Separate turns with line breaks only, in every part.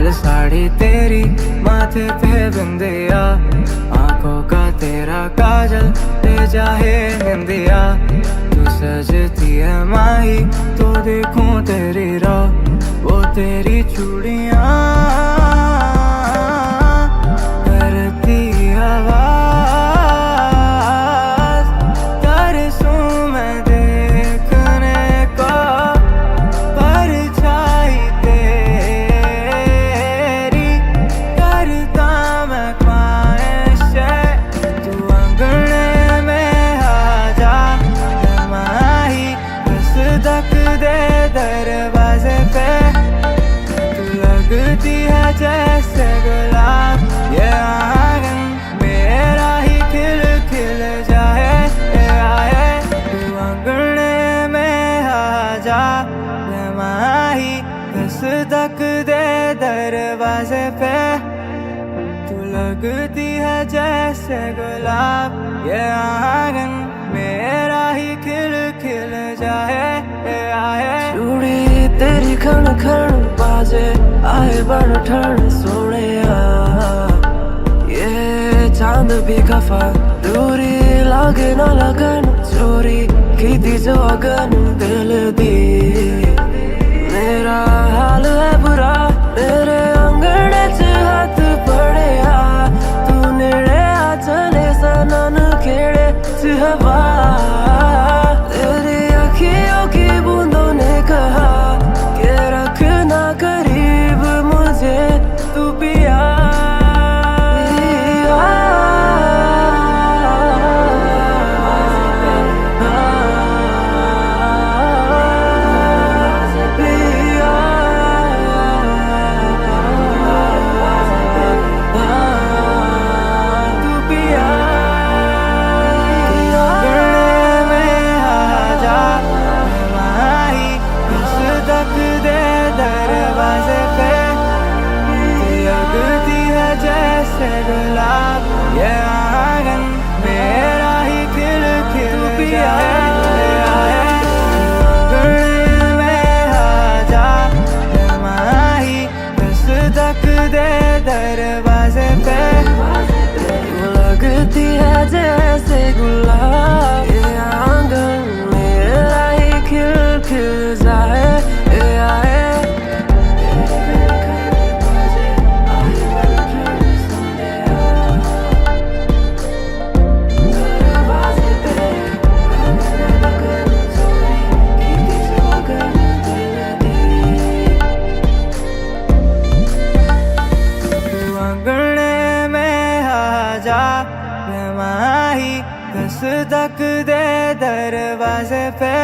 लाल साड़ी तेरी, माथे पे बिंदिया, आंखों का तेरा काजल ले जाए निंदिया। तू सजती है माही तो देखूं तेरी राह, वो तेरी चूड़ियां करती आवाज। तरसूं मैं देखने को परछाई तेरी, करता मैं ख्वाहिश है तू अंगने में आ जा। माही दस्तक दे दरवाजे पे, तू लगती है जैसे गुलाब। ये आंगन मेरा ही खिल खिल जाए आए, तू अंगने में आ जा। माही दस्तक दे दरवाजे पे, तू लगती है जैसे गुलाब। ये आंगन मेरा ही खिल खिल जाए आए।
चूड़ी तेरी खण खण बाजे, आए बन ठण सोने ये चांद भी खफा, दूरी लागे ना लगन, चोरी की थी जो अगन दिल दी। मेरा हाल है बुरा, मेरे अंगड़े च हाथ पड़िया, तू नेड़े आ चले सनन खेड़े च हवा। तेरी अखियों की बूंदों ने कहा कि रखना करीब मुझे तू पिया।
जैसे गुलाब, ये आंगन मेरा ही खिल खिल जाए आए। अंगने में आ जा, माही दस्तक दे दरवाजे पे,
तू लगती है जैसे गुलाब। ये आंगन मेरा ही खिल खिल जाए आए।
माही दस्तक दे दरवाजे पे,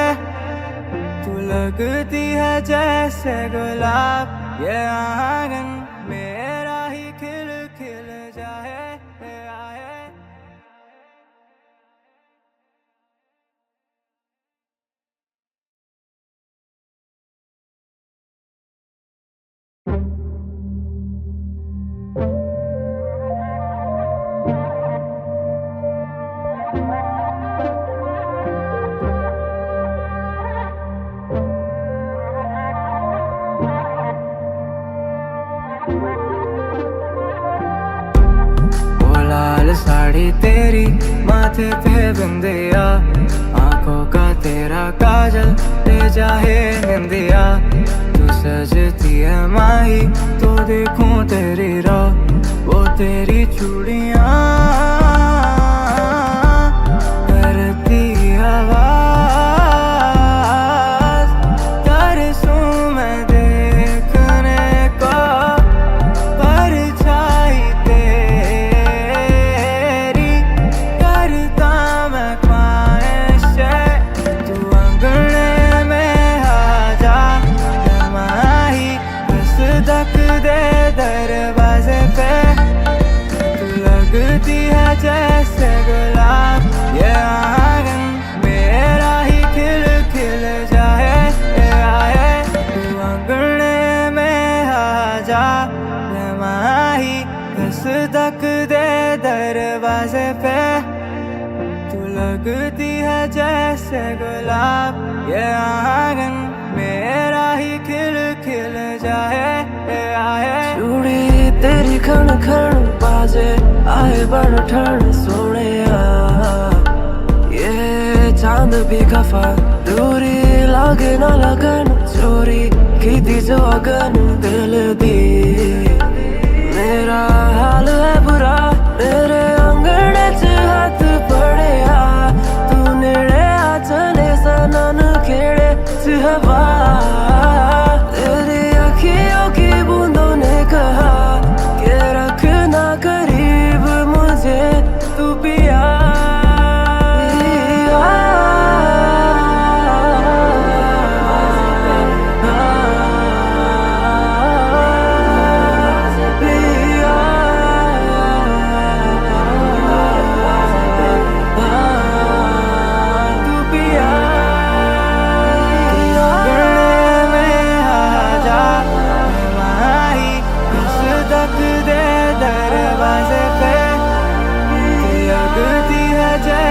तू लगती है जैसे गुलाब। ये आंगन मेरा ही खिल खिल जाए आए। लाल साड़ी तेरी, माथे पे बिंदिया, आंखों का तेरा काजल ले जाए निंदिया। तू सजती है माही तो देखूं तेरी राह, वो तेरी चूड़ियां करती आवाज। तरसूं मैं देखने को परछाई तेरी, करता मैं ख्वाहिश है तू अंगने में आ जा। माही दस्तक दे दरवाजे पे, तू लगती है जैसे गुलाब। ये आंगन मेरा ही खिल खिल जाए आए, तू अंगने में आ जा। माही दस्तक दे दरवाजे पे, तू लगती है जैसे गुलाब। ये आंगन मेरा ही खिल खिल जाए आए।
खण खण बाजे आए बन ठण सोने ये चांद भी खफा दूरी लागे ना लगन चोरी की दी जो अगन दिल दी मेरा हाल है बुरा मेरे अंगड़े च हाथ पड़िया तू नेड़े आ चले सनन खेड़े च हवा तेरी अखियों की बूंदों ने कहा कि रखना करीब मुझे तू पिया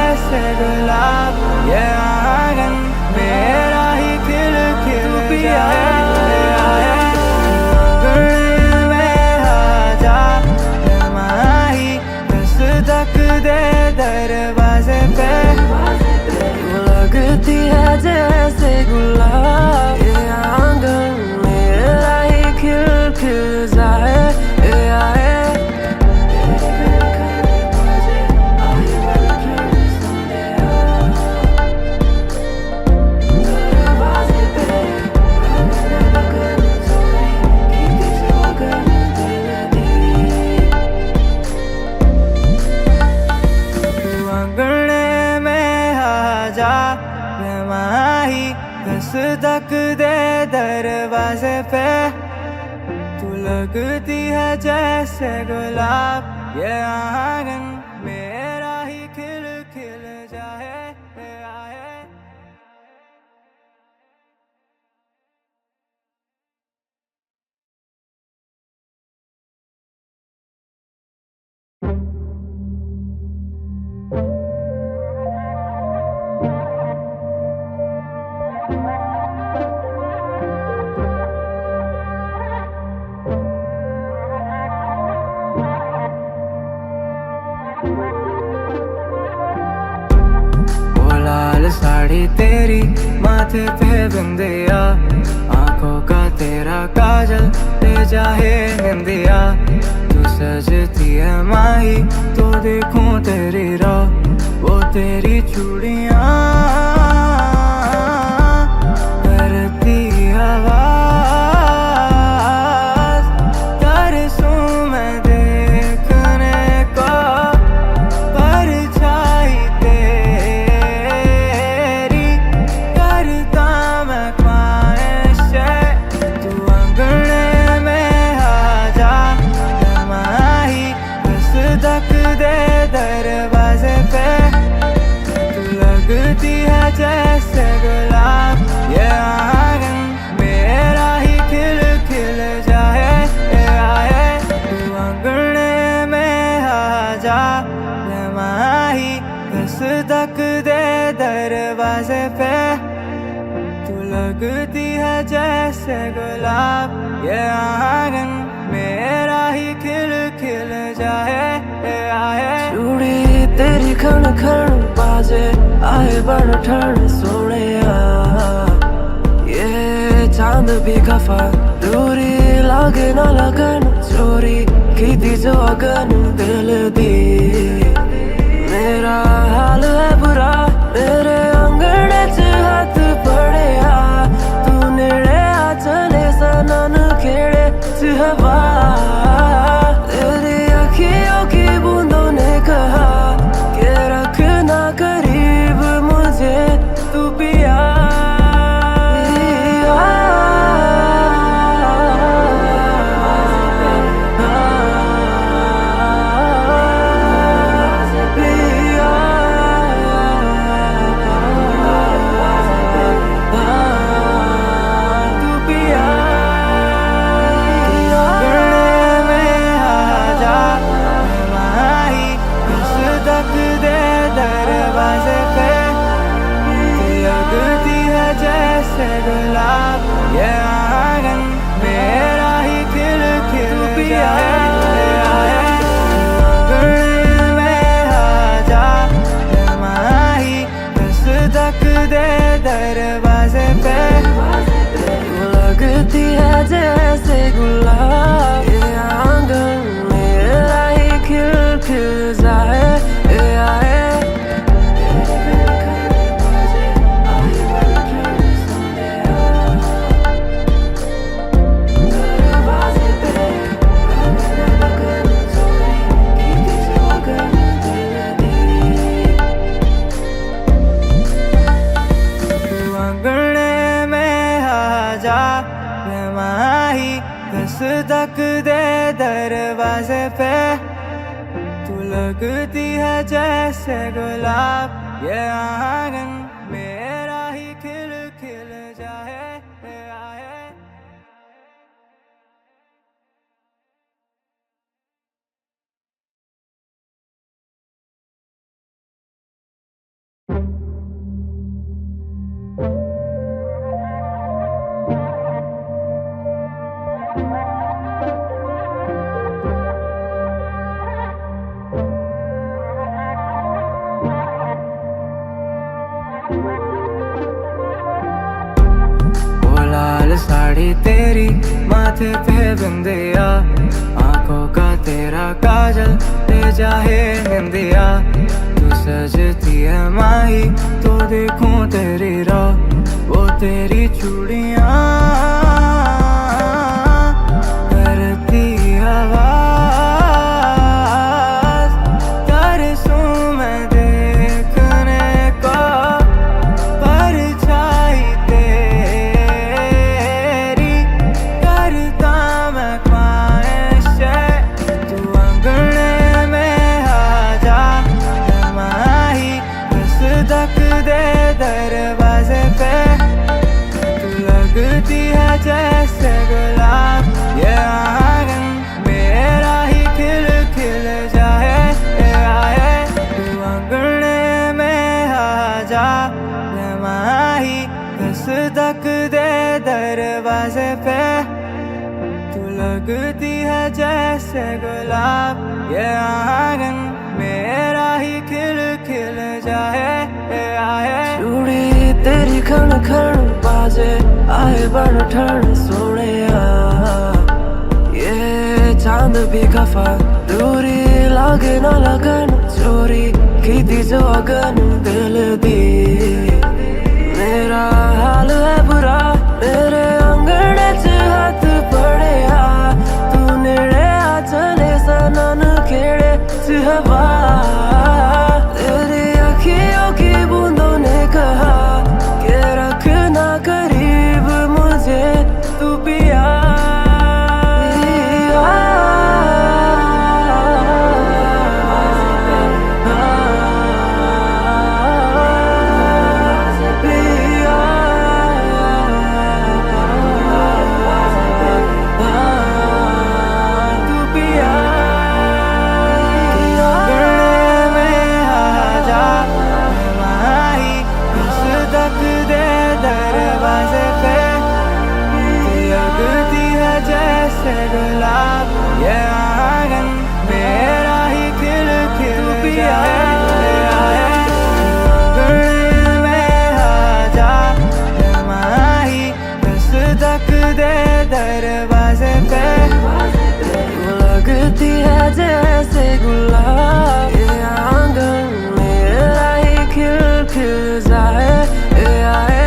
जैसे गुलाब ये आंगन मेरा ही खिल खिल जाए आंगन में आजा माही दस्तक दे दरवाजे पे
लगती है जैसे गुलाब ये आंगन मेरा ही खिल खिल जाए
दस्तक दे दरवाजे पे तू लगती है जैसे गुलाब ये आंगन मेरा ही खिल खिल जाए साड़ी तेरी माथे पे बिंदिया आंखों का तेरा काजल ले जाए निंदिया तू सजती है माही तो देखूं तेरी राह वो तेरी चूड़ियां करती आवाज तरसूं मैं देखने को परछाई दरवाजे पे तू लगती है जैसे गुलाब ये आंगन मेरा ही खिल खिल जाए तू अंगने में आजा माही दस्तक दे दरवाजे पे तू लगती है जैसे गुलाब ये आंगन मेरा ही खिल खिल जाए
चूड़ी तेरी खण खण बाजे आए बन ठण सोने ये चांद भी खफा दूरी लागे ना लगन चोरी की दी जो अगन दिल दी मेरा हाल है बुरा मेरे अंगड़े च हाथ पड़िया तू नेड़े आ चले सनन खेड़े च हवा तेरी अखियों की बूंदों ने कहा कि रखना करीब मुझे तू पिया है जैसे गुलाब, ये आंगन मेरा ही खिल खिल जाए। ये आए
दस्तक दे दरवाजे पे, तू लगती है जैसे गुलाब, ये आंगन मेरा ही खिल खिल जाए। लाल साड़ी तेरी, माथे पे बिंदिया, आंखों का तेरा काजल ले जाए निंदिया। तू सजती है माही तो देखूं तेरी राह, वो तेरी चूड़ियां करती आवाज, तरसूं मैं देखने को परछाई तेरी, करता मैं ख्वाहिश है तू अंगने में आ जा। माही दस्तक दे दरवाजे पे, तू लगती है जैसे गुलाब, ये आंगन मेरा ही खिल खिल जाए। आए तू अंगने में आ जा, माही दस्तक दे दरवाजे पे, तू लगती है जैसे गुलाब, ये आंगन मेरा ही खिल खिल जाए। आए
चूड़ी तेरी खण खण बाजे, आए बन ठण सोने, ये चांद भी खफा, दूरी लागे ना लगन, चोरी की जो अगन दिल दी। मेरा हाल है बुरा, मेरे अंगड़े च हाथ पड़िया, तू नेड़े आ चले सनन खेड़े च हवा। तेरी अखियों की बूंदों ने कहा कि रखना करीब मुझे तू पिया।
जैसे गुलाब, ये आंगन मेरा ही खिल खिल जाए। अंगने में आ जा, माही दस्तक दे दरवाजे पे,
तू लगती है जैसे गुलाब, ये आंगन मेरा ही खिल खिल जाए। आए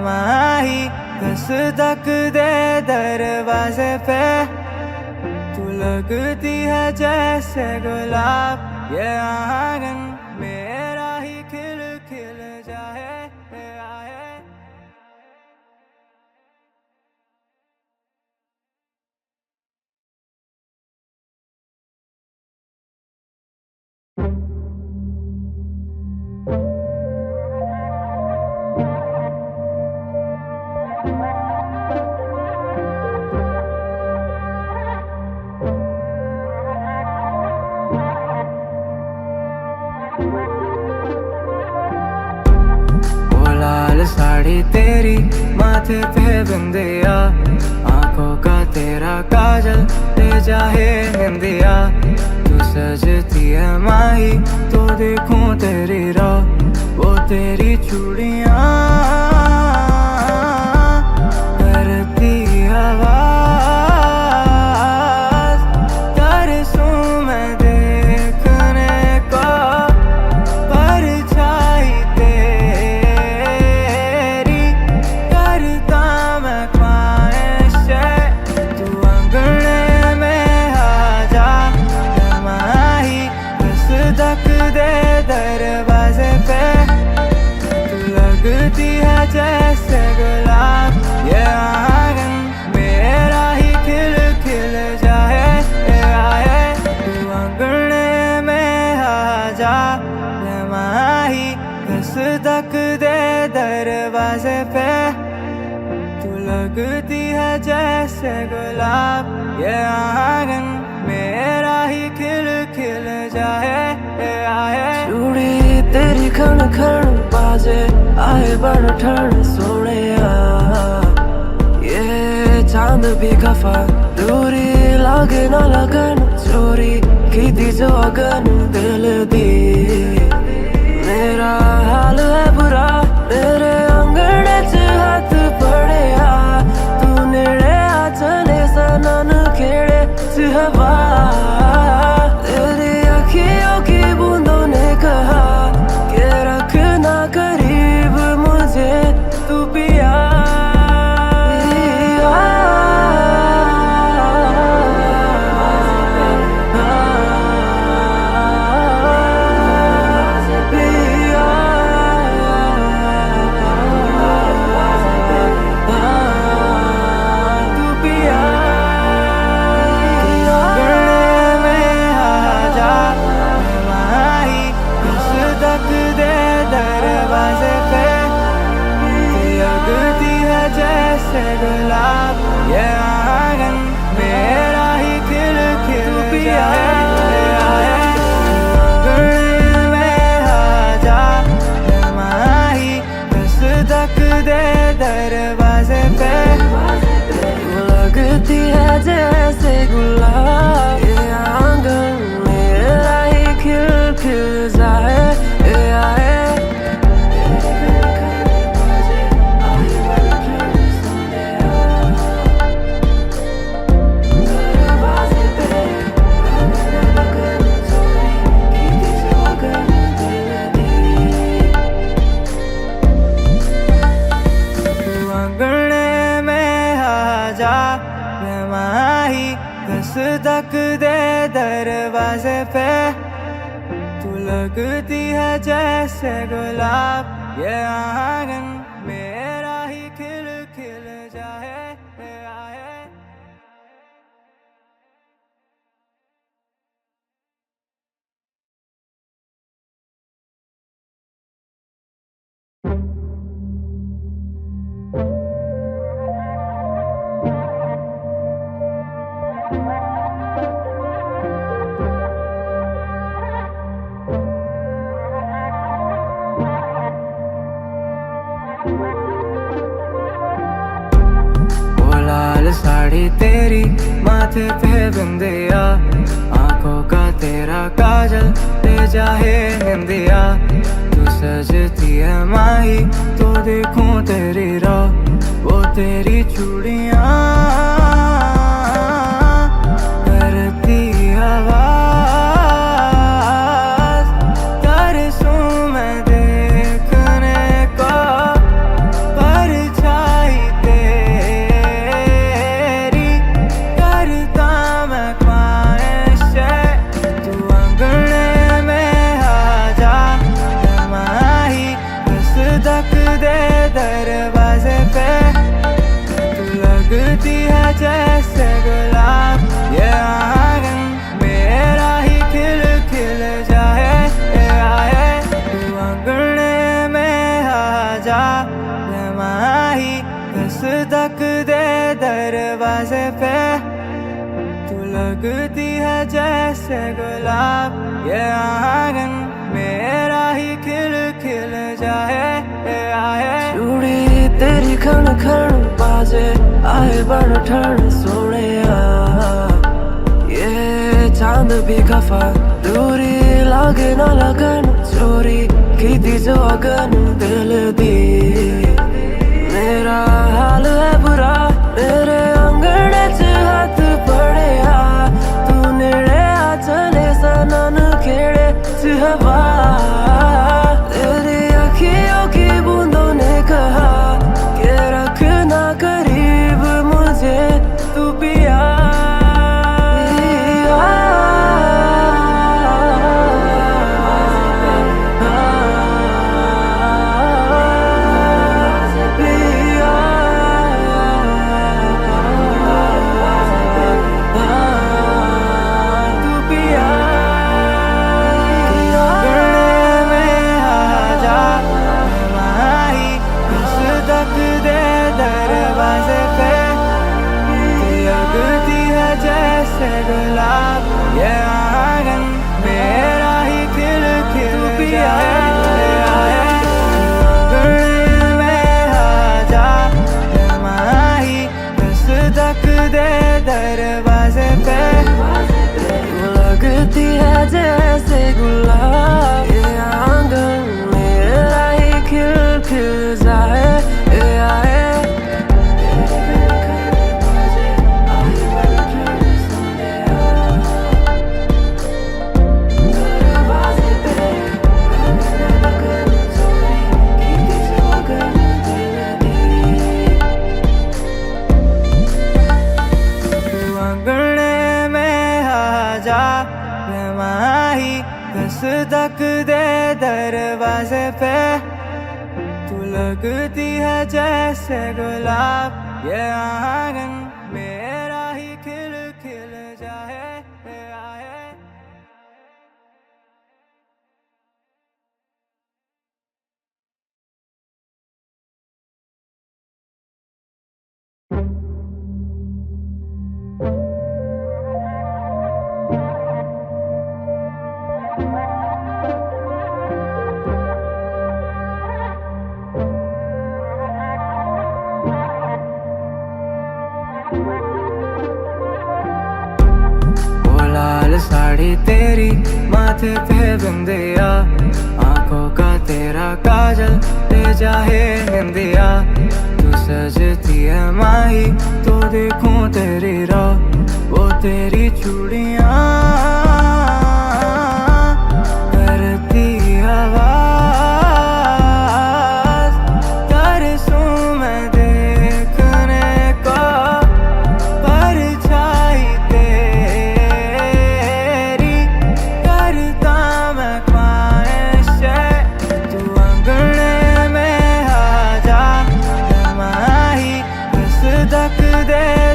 माही दस्तक दे दरवाजे पे, तू लगती है जैसे गुलाब, ये आंगन मेरा ही खिल खिल जाए। साड़ी तेरी माथे पे बिंदिया, आंखों का तेरा काजल ले जाए निंदिया। तू सजती है माही तो देखूं तेरी राह, वो तेरी चूड़ियां करती आवाज। तरसूं मैं देखने को परछाई तेरी, करता मैं ख्वाहिश तू अंगने में आ जा। माही दस्तक दे दरवाजे पे, तू लगती है जैसे गुलाब। ये आंगन मेरा ही खिल खिल जाए आए। तू अंगने में आ जा माही दस्तक दे दरवाजे पे, तू लगती है जैसे गुलाब। ये आंगन मेरा ही खिल खिल जाए आए।
चूड़ी तेरी खण खण बाजे आए बन ठण सोने ये चांद भी खफा दूरी लागे ना लगन, चोरी की दी जो अगन दिल दी। मेरा हाल है बुरा तेरे अंगड़े च हाथ पड़े तू नेड़े आ चले सनन खेड़े च हवा। तेरी अखियों की बूंदों ने कहा कि रखना करीब मुझे तू पिया।
जैसे गुलाब ये आंगन मेरा ही खिल खिल जाए आए। अंगने में आ जा माही दस्तक दे दरवाजे पे,
लगती है जैसे गुलाब। ये आंगन मेरा ही खिल खिल जाए आए।
माही दस्तक दे दरवाजे पे, तू लगती है जैसे गुलाब। ये आंगन मेरा ही खिल खिल जाए आए। साड़ी तेरी माथे पे बिंदिया, आंखों का तेरा काजल ले जाए निंदिया। तू सजती है माही तो देखूं तेरी राह, वो तेरी चूड़ियां करती आवाज। तरसूं मैं देखने को परछाई तेरी, करता मैं ख्वाहिश तू अंगने में आ जा। माही दस्तक दे दरवाजे पे, तू लगती है जैसे गुलाब। ये आंगन मेरा ही खिल खिल जाए आए। तू अंगने में आ जा माही दस्तक दे दरवाजे पे, तू लगती है जैसे गुलाब। ये आंगन मेरा ही खिल खिल जाए आए।
चूड़ी खण खण बाजे आए बन ठण सोने ये चांद भी खफा दूरी लागे ना लगन चोरी की दी जो अगन दिल दी मेरा हाल है बुरा मेरे अंगड़े च हाथ पड़े तू नेड़े आ चले सनन खेड़े च हवा तेरी अखियों की बूंदों ने कहा कि रखना करीब मुझे तू पिया
गुलाब ये आंगन मेरा ही खिल खिल जाए में आजा माही दस्तक दे दरवाजे पे
लगती है जैसे गुलाब ये आंगन मेरा ही खिल खिल जाए
दस्तक दे दरवाजे पे तू लगती है जैसे गुलाब ये आंगन मेरा ही खिल खिल जाए साड़ी तेरी माथे पे बिंदिया आंखों का तेरा काजल ले जाए निंदिया तू सजती है माही तो देखूं तेरी राह वो तेरी चूड़ियां करती आवाज तरसूं मैं देखने को परछाई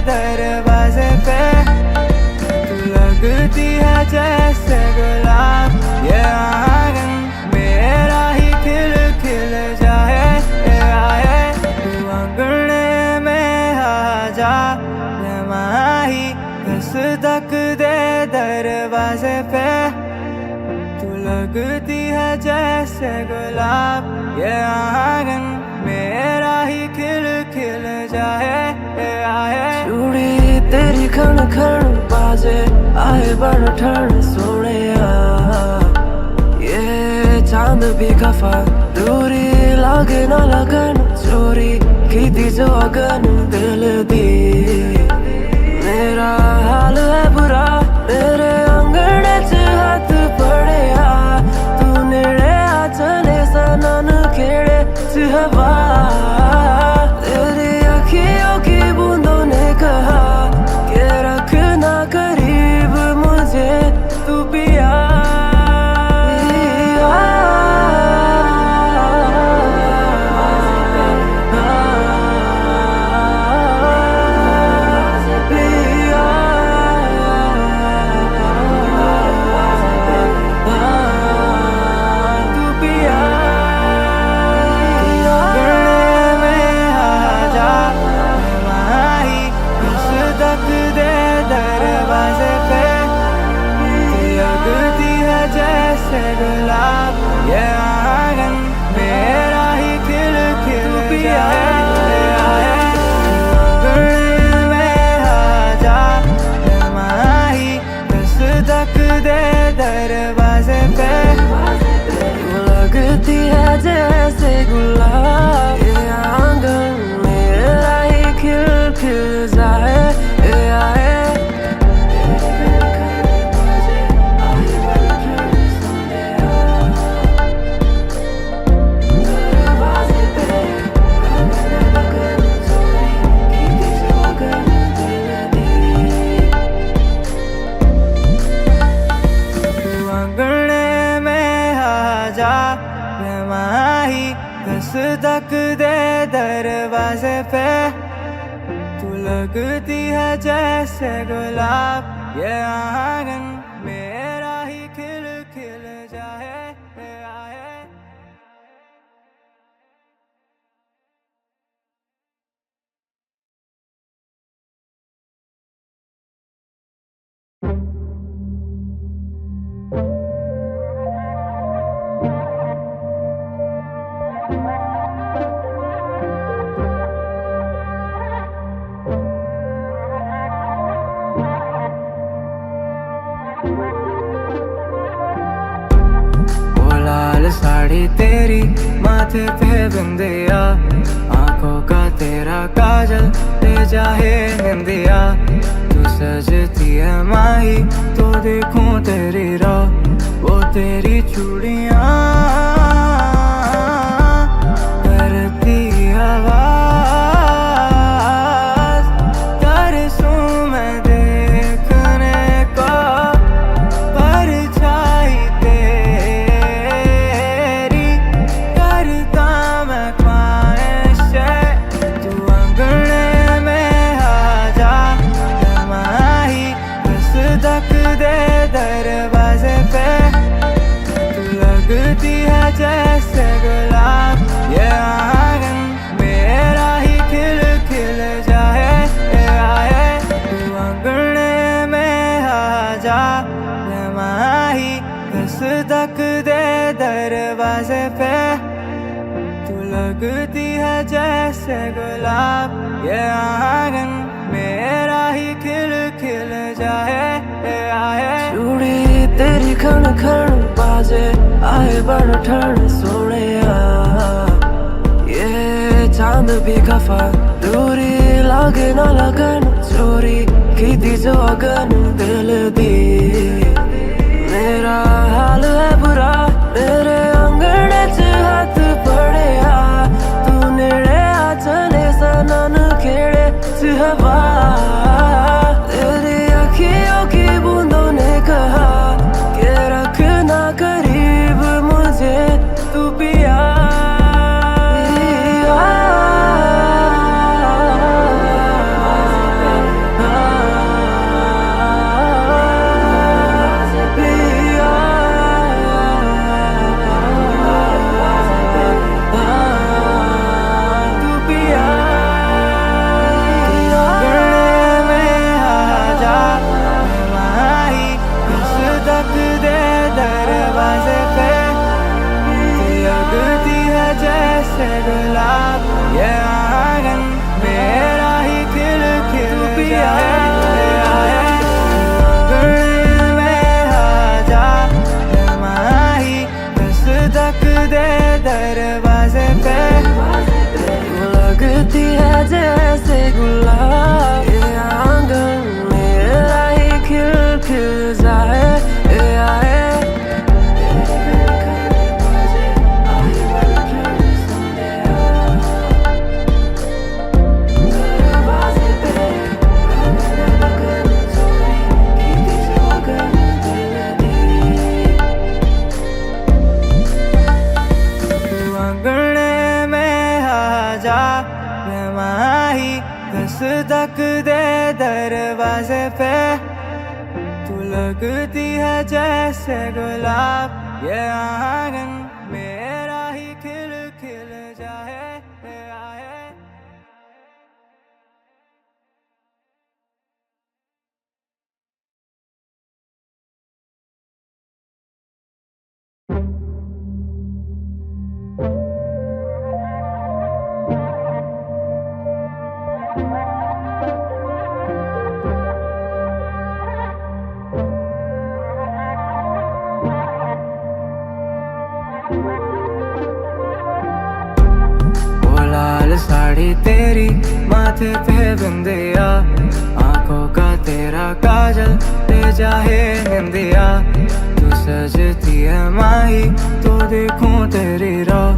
दरवाजे पे तू लगती है जैसे गुलाब ये आंगन मेरा ही खिल खिल जाए तू अंगने में आजा माही दस्तक दे दरवाजे पे तू लगती है जैसे गुलाब ये आंगन मेरा ही खिल खिल जाए
चूड़ी तेरी खण खण बाजे आए बन ठण सोने ये चांद भी खफा दूरी लागे ना लगन चोरी की दी जो अगन दिल दी मेरा हाल है बुरा मेरे अंगड़े च हाथ पड़े तू नेड़े आ चले सनन खेड़े च हवा तेरी अखियों की बूंदों ने कहा कि रखना करीब मुझे तू पिया
तू पिया आजा बेमाही दस्तक दे दरवाजे पे तू लगती है जैसे गुलाब ये आंगन मेरा ही खिल खिल जाए आए लाल साड़ी तेरी माथे पे बिंदिया आंखों का तेरा काजल ले जाए निंदिया तू सजती है माही तो देखूं तेरी राह वो तेरी चूड़ियां करती आवाज तरसूं मैं देखने को परछाई दरवाजे पे तू लगती है जैसे गुलाब ये आंगन मेरा ही खिल खिल जाए आए तू अंगने में आजा माही दस्तक दे दरवाजे पे तू लगती है जैसे गुलाब ये आंगन मेरा ही खिल खिल जाए आए
चूड़ी तेरी खण खण बाजे आए बड़ ठण सोने ये चांद भी खफा दूरी लागे ना लगन चोरी की जो अगन दिल दी मेरा हाल है बुरा मेरे अंगड़े च हाथ पड़े तू नेड़े आ चले सनन खेड़े च हवा तेरी अखियों की बूंदों ने कहा कि रखना करीब मुझे तू पिया
दरवाजे पे लगती है जैसे गुलाब ये आंगन मेरा ही खिल खिल जाए में आजा माही दस्तक दे दरवाजे पे
लगती है जैसे गुलाब ये आंगन मेरा ही खिल खिल जाए आए
माही दस्तक दे दरवाजे पे तू लगती है जैसे गुलाब ये आंगन मेरा ही खिल खिल जाए आए साड़ी तेरी माथे पे बिंदिया आंखों का तेरा काजल ले जाए निंदिया तू सजती है माही तो देखूं तेरी राह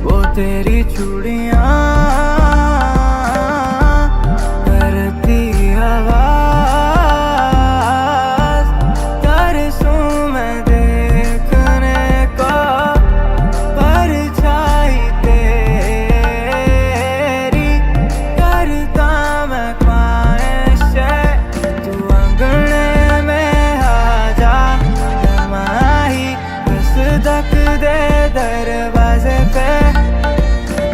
वो तेरी चूड़ियां करती आवाज तरसूं मैं देखने को दस्तक दे दरवाजे पे,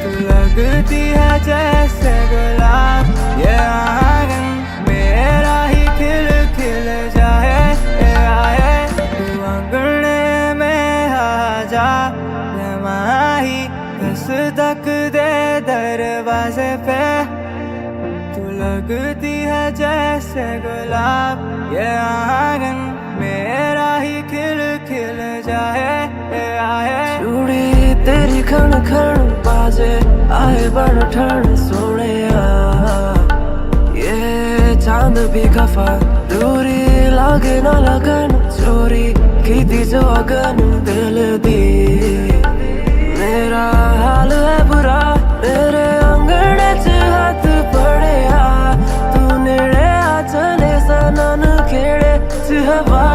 तू लगती है जैसे गुलाब, ये आंगन मेरा ही खिल खिल जाए आए। तू अंगने में आ जा माही, दस्तक दे दरवाजे पे, तू लगती है जैसे गुलाब, ये आंगन मेरा ही खिल खिल जाए आए।
चूड़ी तेरी खण खण बाजे आए बन ठण सोने, ये चांद भी खफा दूरी लागे ना लगन, चोरी की दी जो अगन दिल दी। मेरा हाल है बुरा मेरे अंगड़े च हाथ पड़े तू नेड़े आ चले सनन खेड़े च हवा।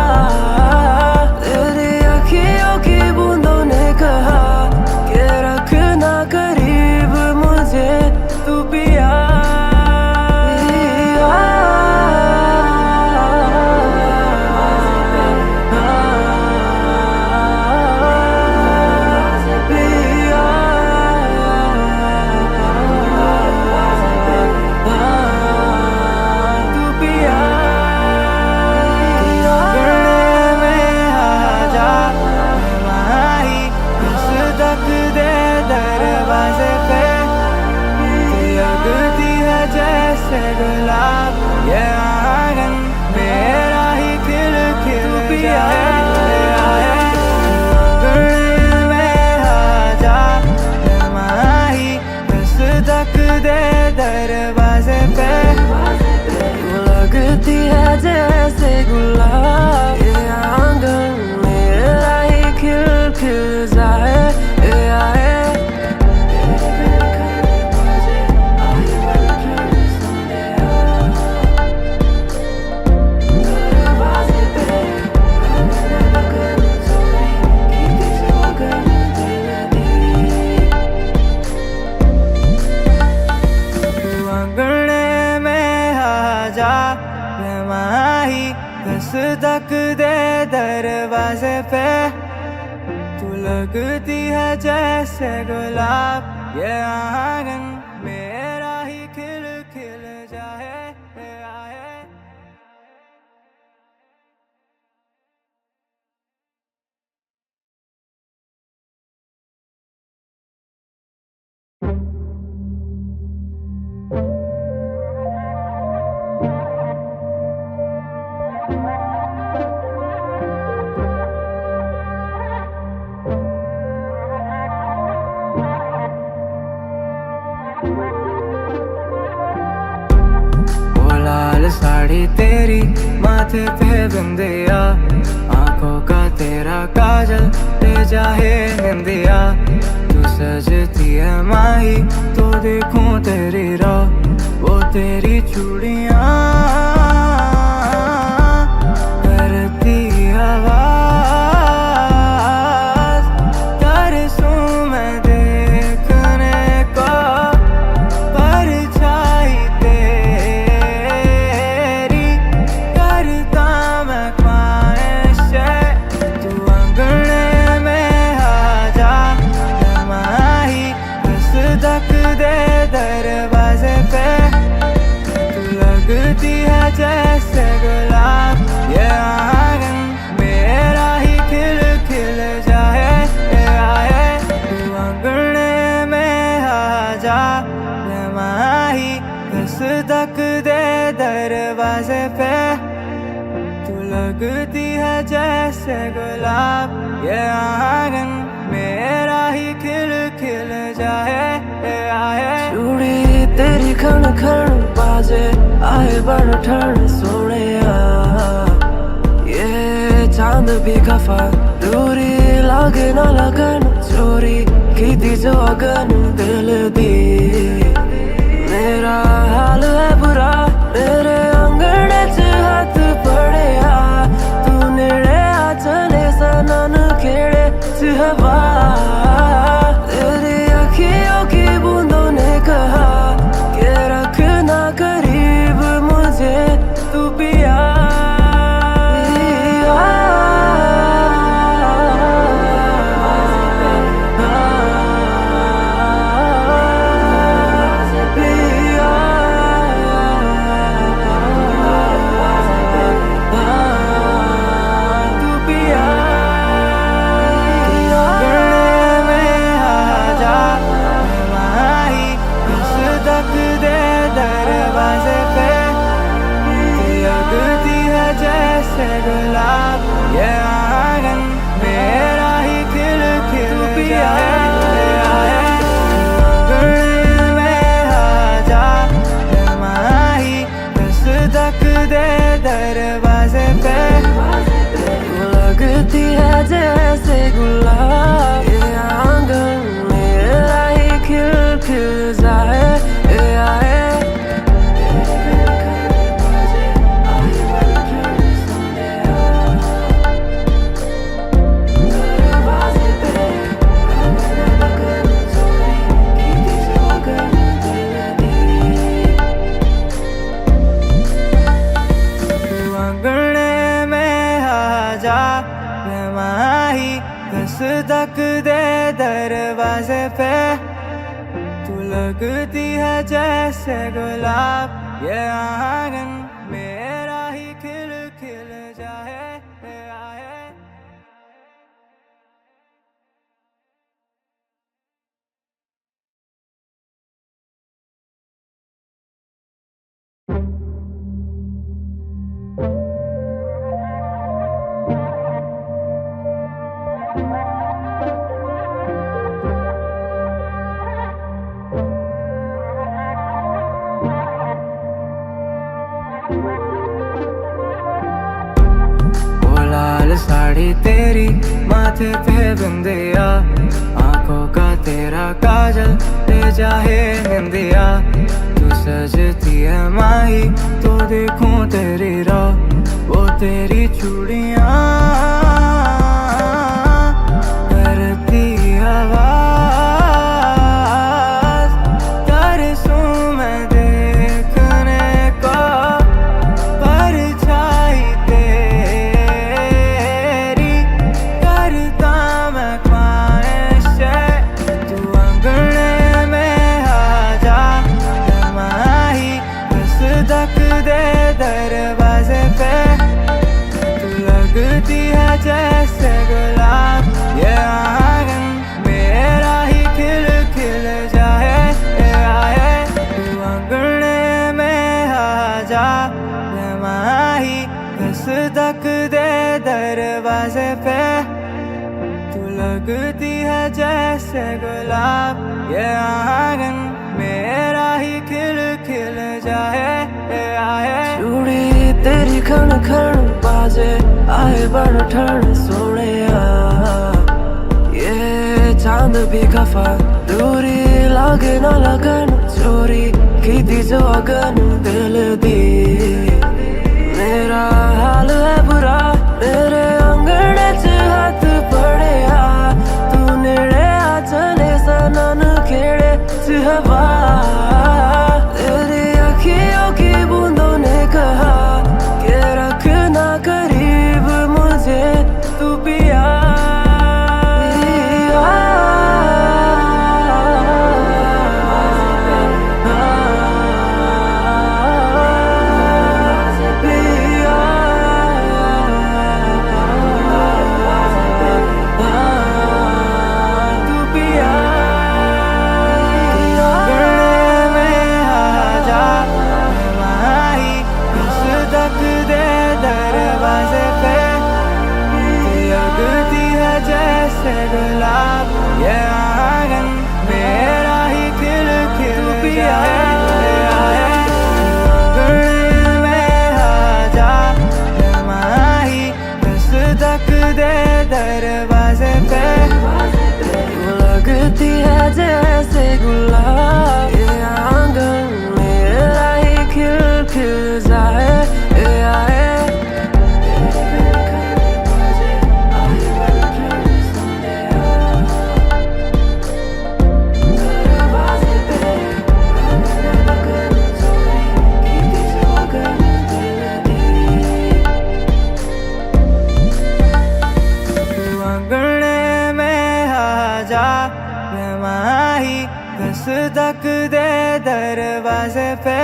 तेरी अखियों की बूंदों ने कहा कि रखना करीब मुझे तू पिया।
गुलाब, ये आंगन मेरा ही खिल खिल जाए। में आ जा माही, दस्तक दे दरवाजे पे,
लगती है जैसे गुलाब, ये आंगन मेरा ही खिल खिल जाए आए।
दस्तक दे दरवाजे पे, तू लगती है जैसे गुलाब, ये आंगन मेरा ही खिल खिल जाए आए। लाल साड़ी तेरी माथे पे बिंदिया, आंखों का तेरा काजल ले जाए निंदिया। तू सजती है माही तो देखूं तेरी राह, वो तेरी चूड़ियां करती आवाज, तरसूं मैं देखने को परछाई दरवाजे पे, तू लगती है जैसे गुलाब, ये आंगन मेरा ही खिल खिल जाए आए। तू अंगने में आ जा माही, दस्तक दे दरवाजे पे, तू लगती है जैसे गुलाब, ये आंगन मेरा ही खिल खिल जाए आए।
चूड़ी तेरी खण खण बाजे आए बन ठण सोने, ये चांद भी खफा दूरी लागे ना लगन, चोरी की दी जो अगन दिल दी। मेरा हाल है बुरा मेरे अंगड़े च हाथ पड़े तू नेड़े आ चले सनन खेड़े च हवा। तेरी अखियों की बूंदों ने कहा कि रखना करीब मुझे तू पिया। जैसे गुलाब, ये आंगन मेरा ही खिल खिल जाए, ये आए
दस्तक दे दरवाजे पे, तू लगती है जैसे गुलाब, ये आंगन मेरा ही खिल खिल जाए, आए साड़ी तेरी माथे पे बिंदिया, आंखों का तेरा काजल ले जाए निंदिया, तू सजती है माही तो देखूं तेरी राह, वो तेरी चूड़ियां करती आवाज, तरसूं मैं देखने को परछाई दरवाजे पे, तू लगती है जैसे गुलाब, ये आंगन मेरा ही खिल खिल जाए, आए तू अंगने में आ जा, माही दस्तक दे दरवाजे पे, तू लगती है जैसे गुलाब, ये आंगन मेरा ही खिल खिल जाए, आए
चूड़ी तेरी खण खण बाजे, आए बड़ ठण सोने, ये चांद भी खफा, दूरी लागे ना लगन, चोरी की थी जो अगन दिल दी, मेरा हाल है बुरा, मेरे अंगड़े च हाथ पड़े तू नेड़े आ चले सनन खेड़े च हवा, तेरी अखियों की बूंदों ने कहा कि रखना करीब मुझे तू पिया,
गुलाब, ये आंगन मेरा ही खिल खिल जाए, आए अंगने में आ जा, माही दस्तक दे दरवाजे पे,
तू लगती है जैसे गुलाब, ये आंगन मेरा ही खिल खिल जाए, आए
माही दस्तक दे दरवाजे पे,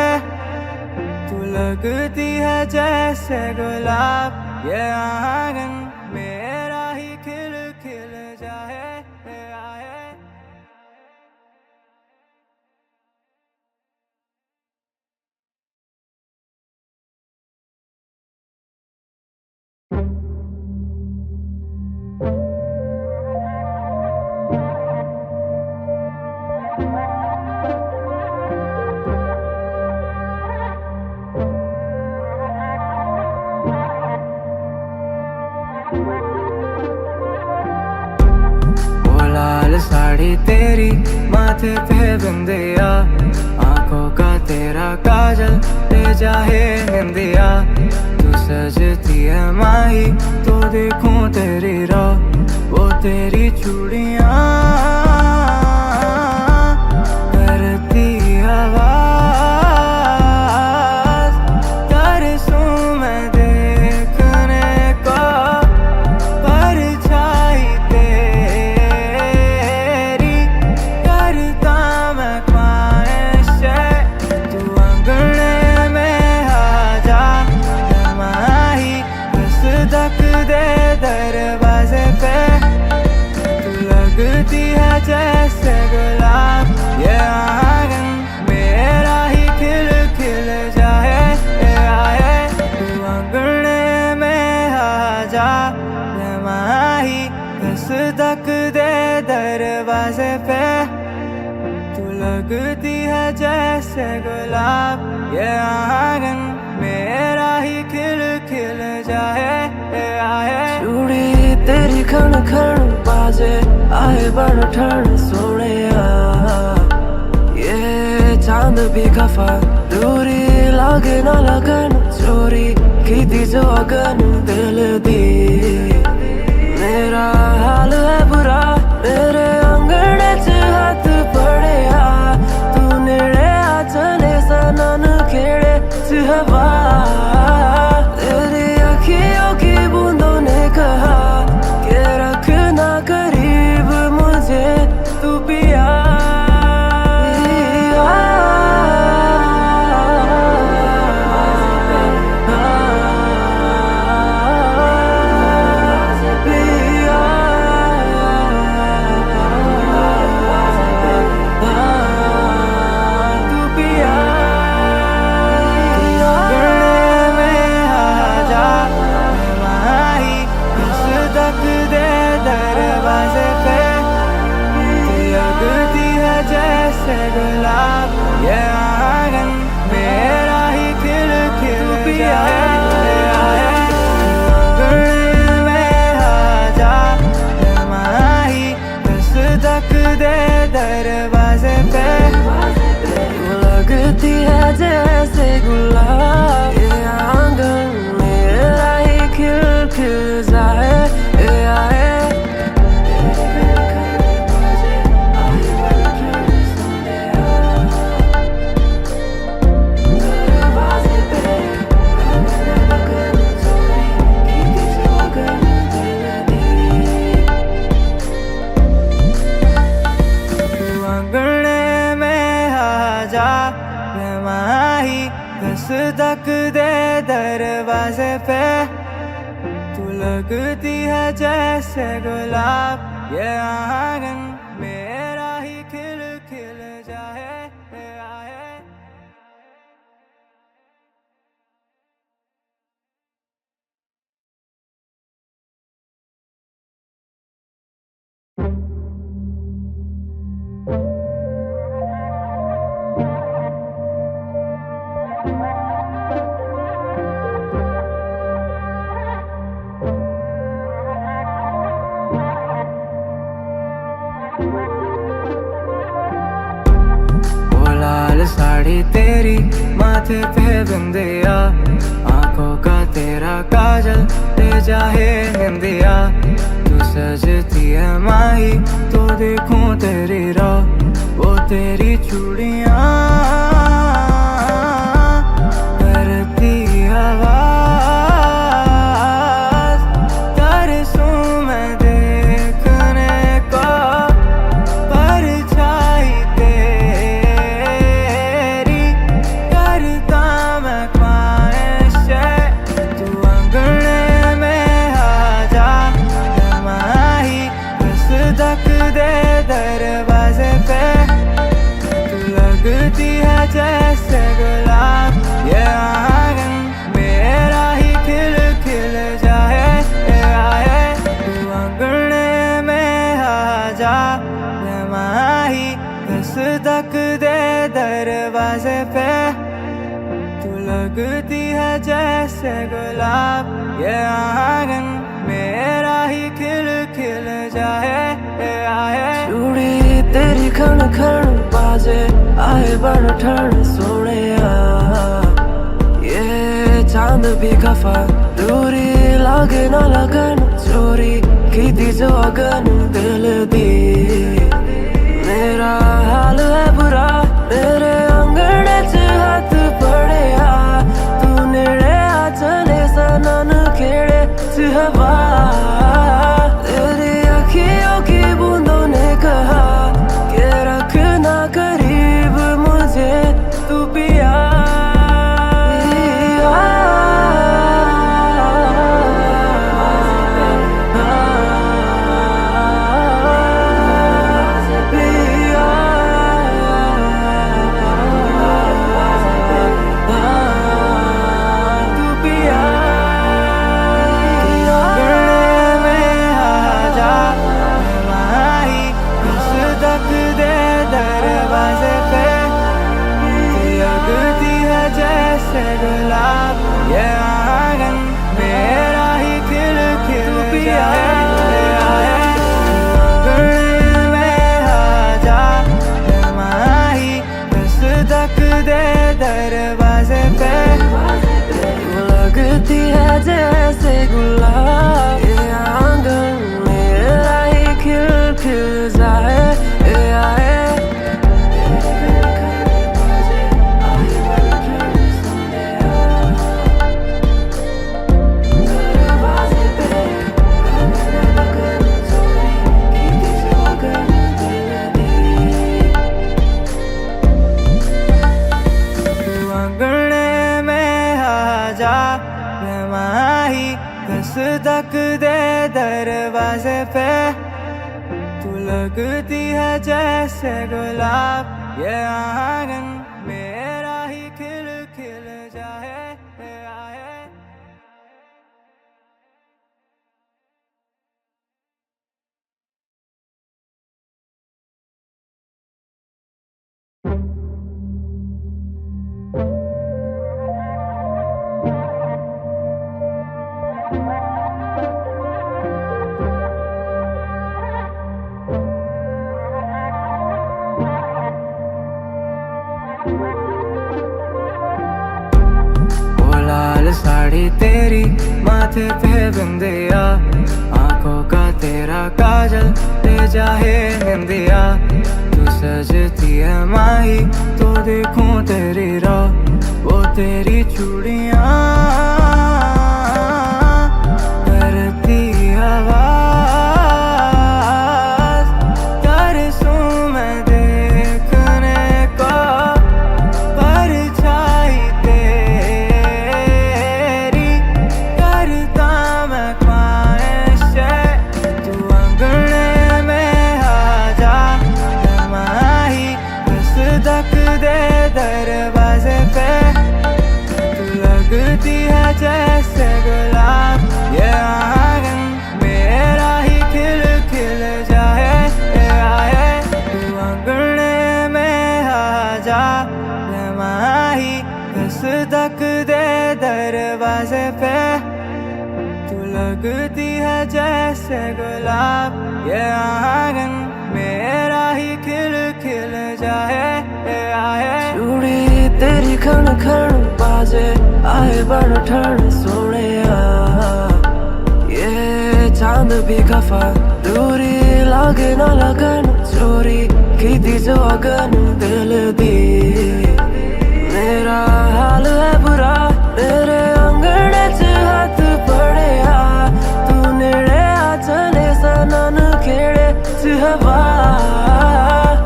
तू लगती है जैसे गुलाब, ये आंगन मेरा ही खिल खिल जाए, आए साड़ी तेरी, माथे पे बिंदिया, आंखों का तेरा काजल ले जाए निंदिया। तू सजती है माही तो देखूं तेरी राह, वो तेरी चूड़ियां करती आवाज, तरसूं मैं देखने को परछाई तेरी, करता मैं ख्वाहिश तू अंगने में आ जा माही, दस्तक दे दरवाजे पे। तू लगती है जैसे गुलाब, ये आंगन मेरा ही खिल खिल जाए आए। तू अंगने में आ जा माही, दस्तक दे दरवाजे पे। तू लगती है जैसे गुलाब, ये आंगन मेरा ही खिल खिल जाए आए।
चूड़ी तेरी खण खण बाजे, आए बन ठण सोने ये चांद भी खफा, दूरी लागे ना लगन, चोरी की दी जो अगन दिल दी। मेरा हाल है बुरा, मेरे अंगड़े च हाथ पड़े तू नेड़े आ चले सनन खेड़े च हवा। तेरी अखियों की बूंदों ने कहा कि रखना करीब मुझे तू पिया।
गुलाब, ये आंगन मेरा ही खिल खिल जाए आए। अंगने में आ जा माही, दस्तक दे दरवाजे पे।
तू लगती है जैसे गुलाब, ये आंगन मेरा ही खिल खिल जाए आए।
माही, दस्तक दे दरवाजे पे। तू लगती है जैसे गुलाब, ये आंगन मेरा ही खिल खिल जाए आए। लाल साड़ी तेरी, माथे पे बिंदिया, आंखों का तेरा काजल ले जाए निंदिया। तू सजती है माही तो देखूं तेरी राह, वो तेरी चूड़ियां करती आवाज, तरसूं मैं देखने को परछाई तेरी, करता मैं ख्वाहिश तू अंगने में आ जा माही, दस्तक दे दरवाजे पे। तू लगती है जैसे गुलाब, ये आंगन मेरा ही खिल खिल जाए आए। तू अंगने में आ जा माही, दस्तक दे दरवाजे पे। तू लगती है जैसे गुलाब, ये आंगन मेरा ही खिल खिल जाए आए।
खण खण बाजे आए बन ठण सोने ये चांद भी खफा दूरी लागे ना लगन चोरी की दी जो अगन दिल दी मेरा हाल है बुरा मेरे अंगड़े च हाथ पड़िया तू नेड़े आ चले सनन खेड़े च हवा तेरी अखियों की बूंदों ने कहा कि रखना करीब मुझे तू पिया
ये आंगन मेरा ही खिल खिल जाए में आजा माही दस्तक दे दरवाजे पे
लगती है जैसे गुलाब ये आंगन मेरा ही खिल खिल जाए
दस्तक दे दरवाजे पे तू लगती है जैसे गुलाब ये आंगन मेरा ही खिल खिल जाए साड़ी तेरी माथे पे बिंदिया आंखों का तेरा काजल ले जाए निंदिया तू सजती है माही तो देखूं तेरी राह वो तेरी चूड़ियां करती आवाज तरसूं मैं देखने को परछाई दरवाजे पे तू लगती है जैसे गुलाब ये आंगन मेरा ही खिल खिल जाए तू अंगने में आजा माही दस्तक दे दरवाजे पे तू लगती है जैसे गुलाब ये आंगन मेरा ही खिल खिल जाए
चूड़ी तेरी खण खण बाजे आए बन ठण सोने ये चांद भी खफा दूरी लागे ना लगन चोरी की दी जो अगन दिल दी मेरा हाल है बुरा मेरे अंगड़े च हाथ पड़िया तू नेड़े आ चले सनन खेड़े च हवा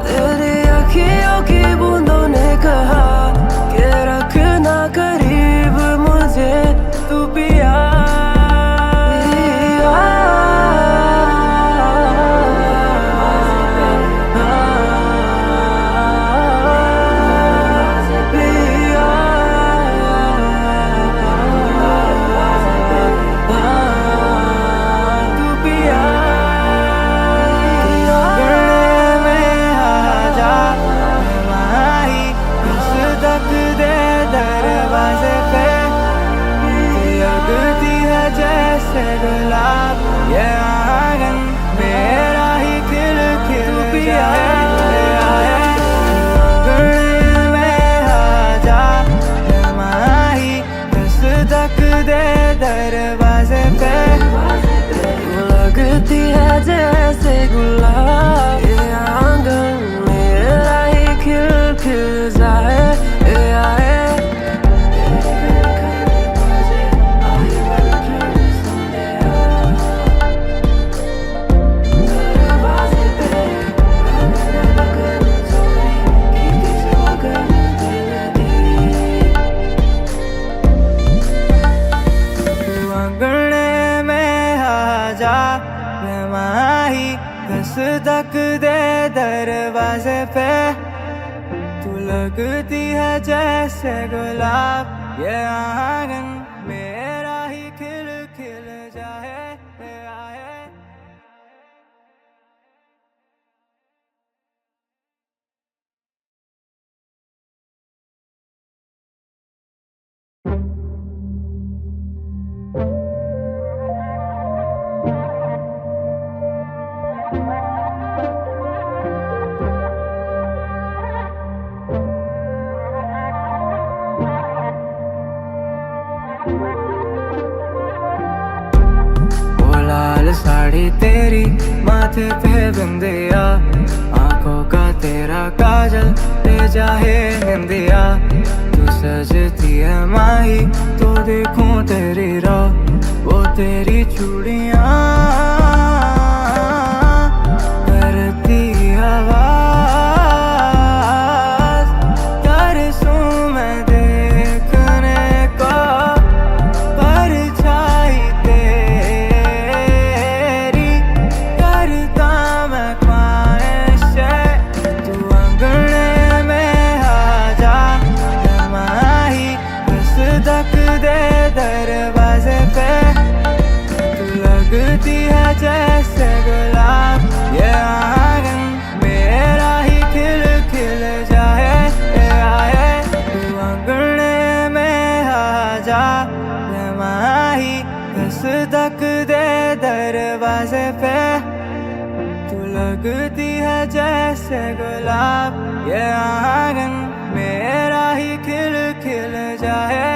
तेरी अखियों की बूंदों ने कहा कि रखना करीब मुझे तू पिया
दरवाजे पे, तू लगती है जैसे गुलाब, ये आंगन मेरा ही खिल खिल जाए आए। वो लाल साड़ी तेरी, माथे पे बिंदिया, आंखों का तेरा काजल ले जाए निंदिया। तू सजती है माही तो देखूं तेरी राह, वो तेरी चूड़ियां करती आवाज, तरसूं मैं देखने को परछाई तेरी, करता मैं ख्वाहिश है तू अंगने में आ जा, माही बस धक दे दरवाजे पे, तू लगती है जैसे गुलाब, ये आंगन मेरा ही खिल खिल जाए आए। तू अंगने में आ जा, माही बस धक दे दरवाजे पे, तू लगती है जैसे गुलाब, ये आंगन मेरा ही खिल खिल जाए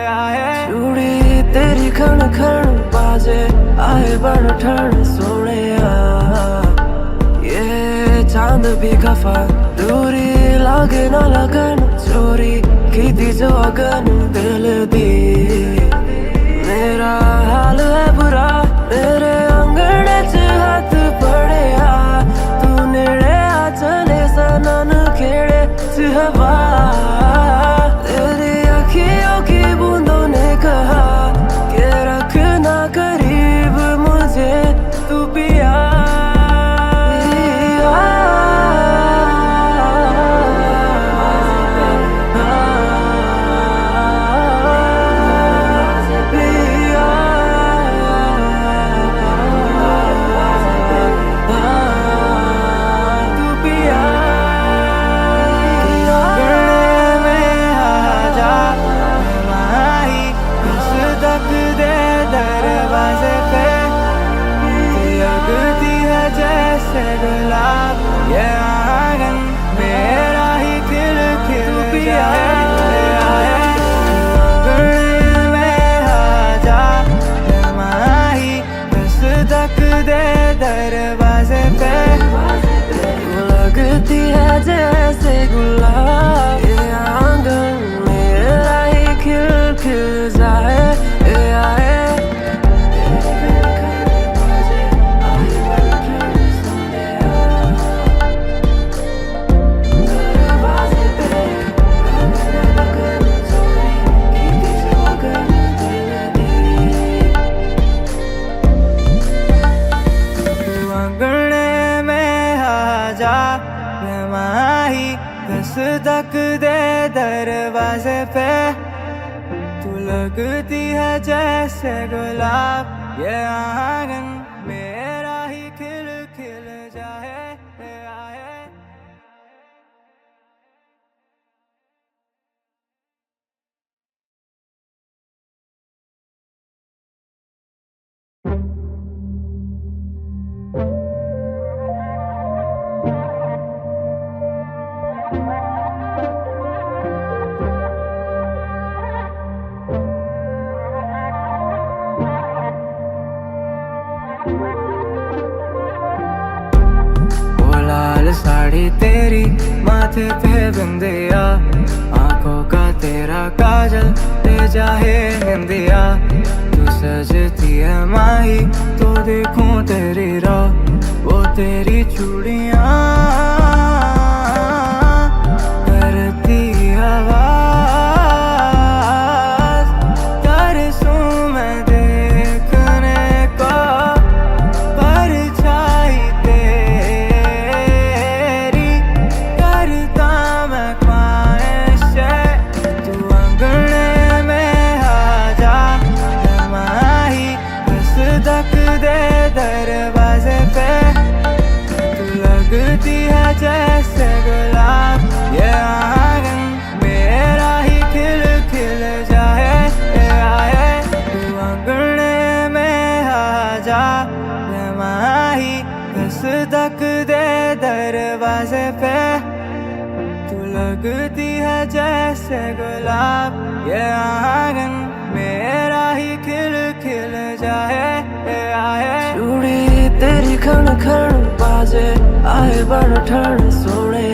आए।
चूड़ी तेरी खण खण बाजे, आए बन ठण सोने ये चांद भी खफा, दूरी लागे ना लगन, चोरी की दी जो अगन दिल दी। मेरा हाल है बुरा, मेरे अंगड़े च हाथ पड़े तू नेड़े आ चले सनन खेड़े च हवा, तेरी अखियों की बूंदों ने कहा कि रखना करीब मुझे तू पिया।
गुलाब, ये आंगन मेरा ही खिल खिल जाए आए। अंगने में आ जा, माही बस धक दे दरवाजे पे, तू लगती है जैसे गुलाब, ये आंगन मेरा ही खिल खिल जाए आए। माही बस धक दे दरवाजे पे, तू लगती है जैसे गुलाब, ये आंगन मेरा ही खिल खिल जाए आए। लाल साड़ी तेरी, माथे पे बिंदिया, आंखों का तेरा काजल ले जाए निंदिया। तू सजती है माही तो देखूं तेरी राह, वो तेरी चूड़ियां करती आवाज, तरसूं मैं देखने को परछाई तेरी, लगती है जैसे गुलाब ये आंगन मेरा ही खिल खिल जाए आए तू अंगने में आ जा मैं माही दस्तक दे दरवाजे पे तू लगती है जैसे गुलाब ये आंगन मेरा ही खिल खिल जाए आए
चूड़ी तेरी खण खण बाजे आए बन ठण सोने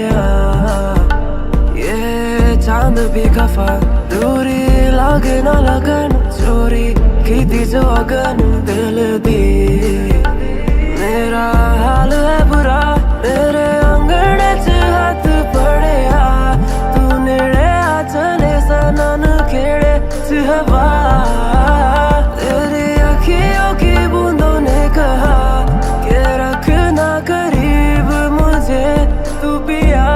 ये चांद भी खफा दूरी लागे ना लगन चोरी की दी जो अगन दिल दी मेरा हाल है बुरा तेरे अंगड़े च हाथ पड़े तू नेड़े आ चले सनन खेड़े च हवा तेरी अखियों की बूंदों ने कहा कि रखना करीब मुझे तू पिया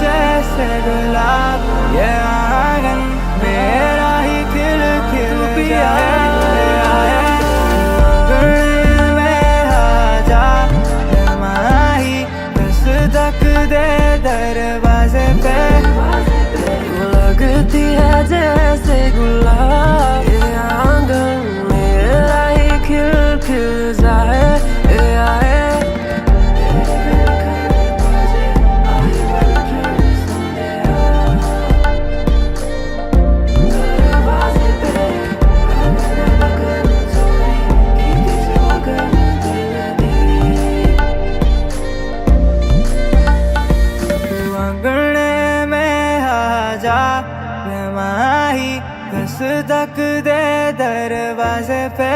जैसे गुलाब ये आंगन मेरा ही खिल खिल जाए अंगने में आ जा माही दस्तक दे दरवाजे पे
लगती है जैसे गुलाब ये आंगन मेरा ही खिल खिल जाए
दस्तक दे दरवाजे पे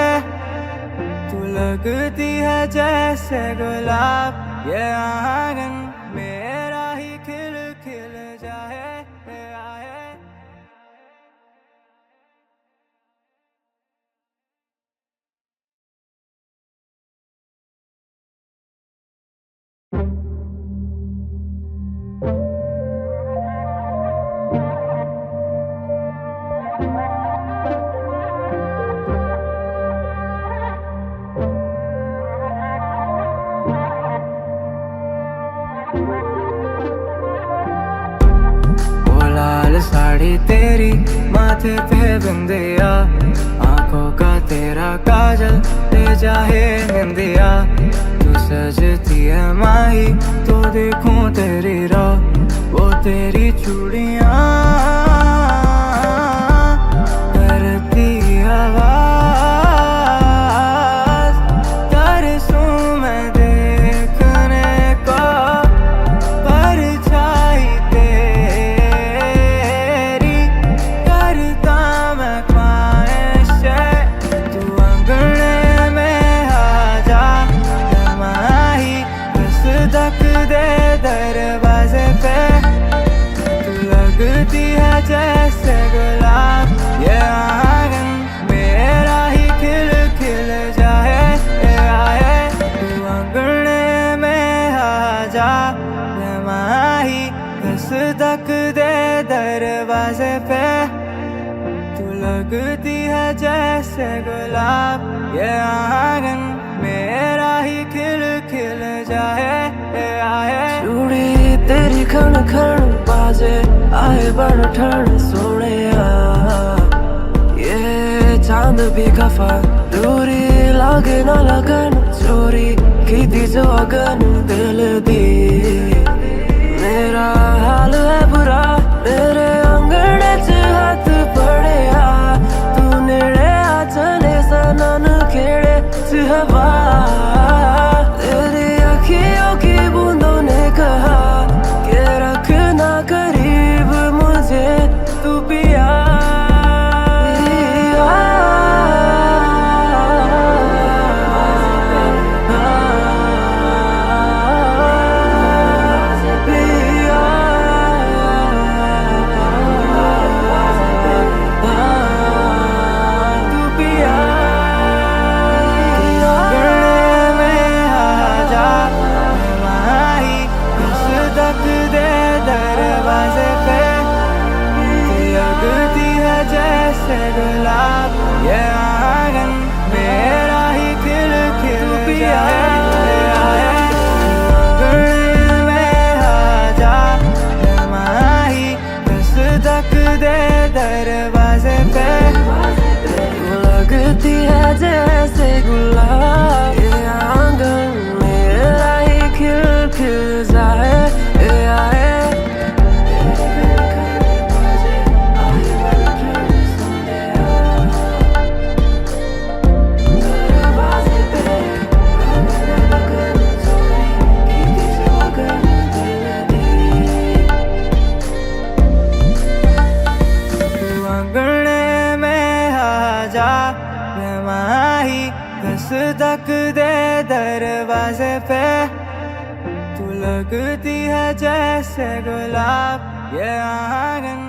तू लगती है जैसे गुलाब ये आंगन मेरा ही खिल खिल जाए आए साड़ी तेरी माथे पे बिंदिया आंखों का तेरा काजल ले जाए निंदिया तू सजती है माही तो देखूं तेरी राह वो तेरी चूड़ियां करती आवाज तरसूं मैं देखने को परछाई दरवाजे पे तू लगती है जैसे गुलाब ये आंगन मेरा ही खिल खिल जाए आए तू अंगने में आ जा माही दस्तक दे दरवाजे पे तू लगती है जैसे गुलाब ये आंगन मेरा ही खिल खिल जाए आए
चूड़ी तेरी खण खण बाजे आए बन ठण सोने ये चांद भी खफा दूरी लागे ना लगन चोरी की दी जो अगन दिल दी मेरा हाल है बुरा तेरे अंगड़े च हाथ पड़े तू नेड़े आ चले सनन खेड़े च हवा तेरी अखियों की बूंदों ने कहा कि रखना करीब मुझे तू पिया
जैसे गुलाब, ये आंगन मेरा ही खिल खिल जाए। आंगन में आ जा, माही दस्तक दे दरवाजे पे।
तू लगती है जैसे गुलाब, ये आंगन मेरा ही खिल खिल जाए।
माही दस्तक दे दरवाजे पे। तू लगती है जैसे गुलाब, ये आंगन